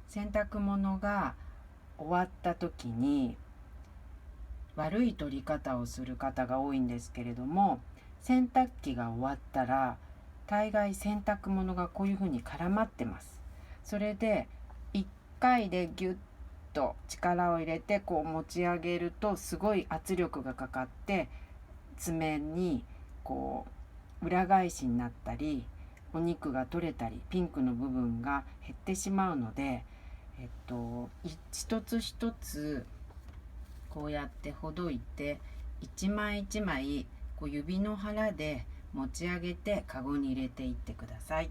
洗濯物が終わった時に悪い取り方をする方が多いんですけれども、洗濯機が終わったら大概洗濯物がこういうふうに絡まってます。それで1回でギュッと力を入れてこう持ち上げるとすごい圧力がかかって爪にこう裏返しになったり、お肉が取れたりピンクの部分が減ってしまうので、一つ一つこうやってほどいて一枚一枚こう指の腹で持ち上げてカゴに入れていってください。